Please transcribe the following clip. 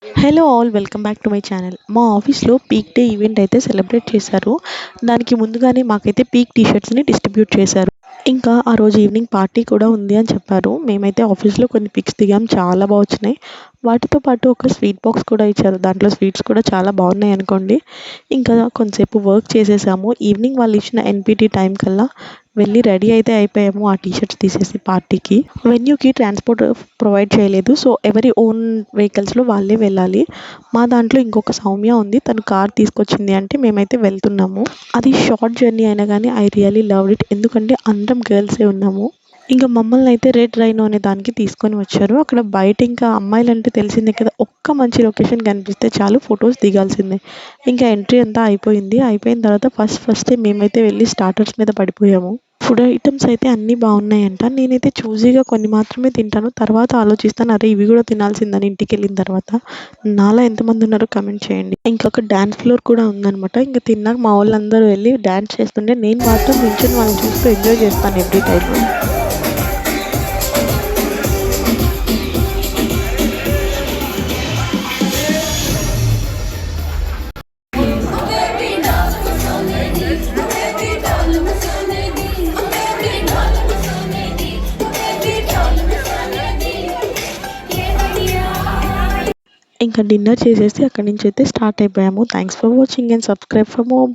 Hello all welcome back to my channel. మా ఆఫీస్‌లో peak day event అయితే celebrate చేశారు. దానికి ముందుగానే మాకైతే పీక్ టీ షర్ట్స్‌ని డిస్ట్రిబ్యూట్ చేశారు. ఇంకా ఆ రోజు ఈవినింగ్ పార్టీ కూడా ఉంది అని చెప్పారు. మేమైతే ఆఫీస్‌లో కొన్ని పిక్స్ దిగాం. చాలా వచ్చినాయి. వాటితో పాటు ఒక స్వీట్ బాక్స్ కూడా ఇచ్చారు. దాంట్లో స్వీట్స్ కూడా చాలా బాగున్నాయి అనుకోండి. ఇంకా కొంతసేపు వర్క్ చేసేసాము. ఈవినింగ్ వాళ్ళు ఇచ్చిన ఎన్‌పీటీ టైం కల్లా వెళ్ళి రెడీ అయితే అయిపోయాము ఆ టీ షర్ట్స్ తీసేసి పార్టీకి. వెన్యూకి ట్రాన్స్‌పోర్ట్ ప్రొవైడ్ చేయలేదు. సో, ఎవరి ఓన్ వెహికల్స్‌లో వాళ్ళే వెళ్ళాలి. మా దాంట్లో ఇంకొక సౌమ్య ఉంది. తను కార్ తీసుకొచ్చింది అంటే మేమైతే వెళ్తున్నాము. అది షార్ట్ జర్నీ అయినా గానీ ఐ రియల్లీ లవ్డ్ ఇట్. ఎందుకంటే అందరం గర్ల్సే ఉన్నాము. ఇంక మమ్మల్నయితే రెడ్ రైనో అనే దానికి తీసుకొని వచ్చారు. అక్కడ బయట ఇంకా అమ్మాయిలంటే తెలిసిందే కదా! ఒక్క మంచి లొకేషన్ కనిపిస్తే చాలు ఫోటోస్ దిగాల్సిందే. ఇంకా ఎంట్రీ అంతా అయిపోయింది. అయిపోయిన తర్వాత ఫస్టే మేమైతే వెళ్లి స్టార్టర్స్ మీద పడిపోయాము. ఫుడ్ ఐటెమ్స్ అయితే అన్నీ బాగున్నాయంట. నేనైతే చూసీగా కొన్ని మాత్రమే తింటాను. తర్వాత ఆలోచిస్తాను అరే! ఇవి గూడా తినాల్సిందని ఇంటికెళ్ళిన తర్వాత. నాలా ఎంతమంది ఉన్నారో కామెంట్ చేయండి. ఇంకొక డాన్స్ ఫ్లోర్ కూడా ఉందనమాట. ఇంక తిన్నాక మా వోళ్ళందరూ వెళ్లి డాన్స్ చేస్తుంటే నేను మాత్రం నించొని వాళ్ళని చూస్తూ ఎంజాయ్ చేస్తాను ఎవ్రీ టైము. ఇంకా డిన్నర్ చేసేసి అక్కడి నుంచైతే స్టార్ట్ అయిపోయాము. Thanks for watching and subscribe for more